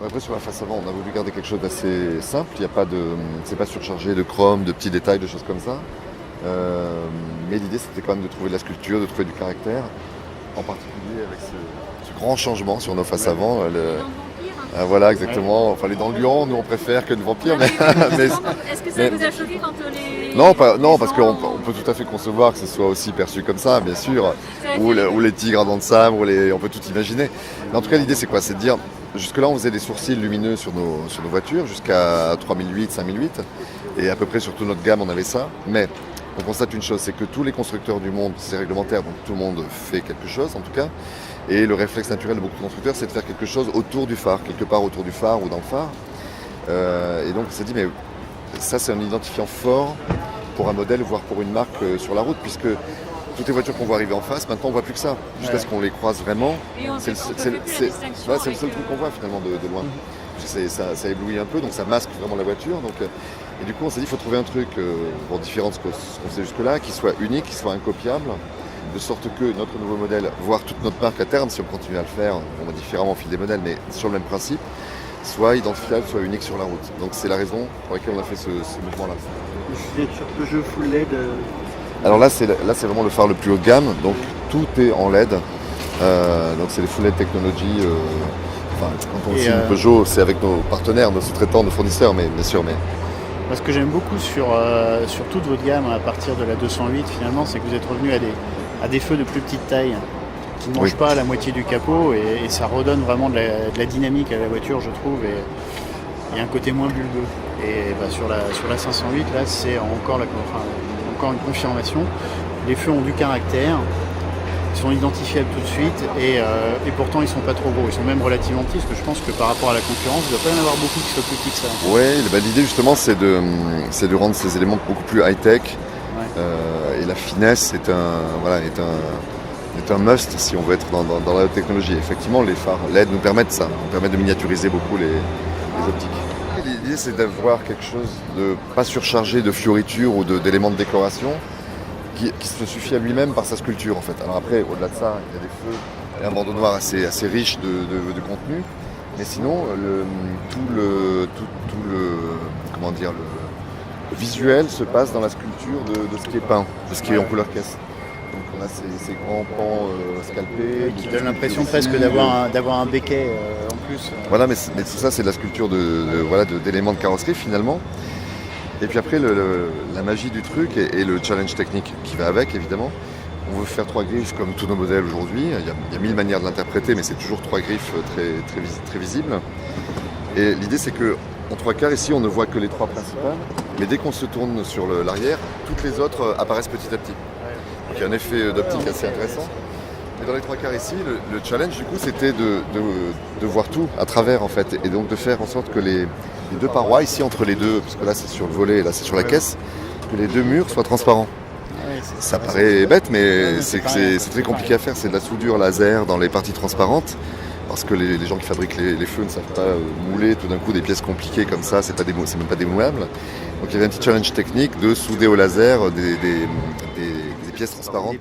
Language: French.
Après, sur la face avant, on a voulu garder quelque chose d'assez simple. Il y a pas de, c'est pas surchargé de chrome, de petits détails, de choses comme ça. Mais l'idée, c'était quand même de trouver de la sculpture, de trouver du caractère, en particulier avec ce grand changement sur nos faces avant. Voilà, exactement. Enfin, les dents de lion, nous, on préfère que le vampire. Mais, mais- Est-ce que ça vous a choqué quand les... non, parce qu'on peut tout à fait concevoir que ce soit aussi perçu comme ça, bien sûr. Ou les tigres à dents de sabre, on peut tout imaginer. Mais en tout cas, l'idée, c'est quoi? C'est de dire, jusque-là, on faisait des sourcils lumineux sur nos voitures, jusqu'à 3008, 5008. Et à peu près sur toute notre gamme, on avait ça. Mais on constate une chose, c'est que tous les constructeurs du monde, c'est réglementaire, donc tout le monde fait quelque chose, en tout cas. Et le réflexe naturel de beaucoup de constructeurs, c'est de faire quelque chose autour du phare, quelque part autour du phare ou dans le phare. Et donc, on s'est dit, mais ça, c'est un identifiant fort pour un modèle, voire pour une marque sur la route, puisque toutes les voitures qu'on voit arriver en face, maintenant on voit plus que ça, jusqu'à ce qu'on les croise vraiment. Et on C'est fait, le, on c'est- fait plus c'est- la distinction ouais, c'est le avec, seul truc qu'on voit finalement de loin. Ça éblouit un peu, donc ça masque vraiment la voiture. Et du coup, on s'est dit, il faut trouver un truc différent de ce qu'on faisait jusque-là, qui soit unique, qui soit incopiable, de sorte que notre nouveau modèle, voire toute notre marque à terme, si on continue à le faire, on va différemment au fil des modèles, mais sur le même principe, soit identifiable, soit unique sur la route. Donc c'est la raison pour laquelle on a fait ce mouvement-là. Vous êtes sur Peugeot Full LED. Alors là, c'est vraiment le phare le plus haut de gamme, donc tout est en LED. Donc c'est les Full LED Technology. Quand on Et, signe Peugeot, c'est avec nos partenaires, nos sous-traitants, nos fournisseurs, mais bien sûr. Mais Moi, ce que j'aime beaucoup sur toute votre gamme à partir de la 208, finalement, c'est que vous êtes revenu à des feux de plus petite taille qui ne mangent Oui. pas la moitié du capot et ça redonne vraiment de la dynamique à la voiture, je trouve, et un côté moins bulbeux. Et sur la 508, là, c'est encore une confirmation. Les feux ont du caractère, ils sont identifiables tout de suite et pourtant ils sont pas trop gros. Ils sont même relativement petits parce que je pense que par rapport à la concurrence, il ne doit pas y en avoir beaucoup qui soient plus petits que ça. ouais, l'idée justement, c'est de rendre ces éléments beaucoup plus high-tech. Ouais. Et la finesse est un must si on veut être dans la haute technologie. Effectivement, les phares LED nous permettent ça, nous permettent de miniaturiser beaucoup les optiques. L'idée, c'est d'avoir quelque chose de pas surchargé de fioritures ou d'éléments de décoration qui se suffit à lui-même par sa sculpture en fait. Alors après, au-delà de ça, il y a des feux et un bandeau noir assez riche de contenu. Mais sinon, comment dire, le visuel se passe dans la sculpture de ce qui est peint, de ce qui est en couleur caisse. Donc on a ces grands pans scalpés. Qui donne l'impression presque d'avoir un béquet en plus. Voilà, mais tout ça, c'est de la sculpture d'éléments de carrosserie finalement. Et puis après, la magie du truc et le challenge technique qui va avec, évidemment. On veut faire 3 griffes comme tous nos modèles aujourd'hui. Il y a 1000 manières de l'interpréter, mais c'est toujours 3 griffes très visibles. Et l'idée, c'est qu'en 3 quarts, ici, on ne voit que les 3 principales. Mais dès qu'on se tourne sur l'arrière, toutes les autres apparaissent petit à petit. Donc il y a un effet d'optique assez intéressant. Mais dans les 3 quarts ici, le challenge, du coup, c'était de voir tout à travers, en fait. Et donc de faire en sorte que les 2 parois, ici, entre les deux, parce que là, c'est sur le volet et là, c'est sur la caisse, que les 2 murs soient transparents. Ça paraît bête, mais c'est très compliqué à faire. C'est de la soudure laser dans les parties transparentes, parce que les gens qui fabriquent les feux ne savent pas mouler tout d'un coup des pièces compliquées comme ça, c'est même pas démouable. Donc il y avait un petit challenge technique de souder au laser des pièces transparentes.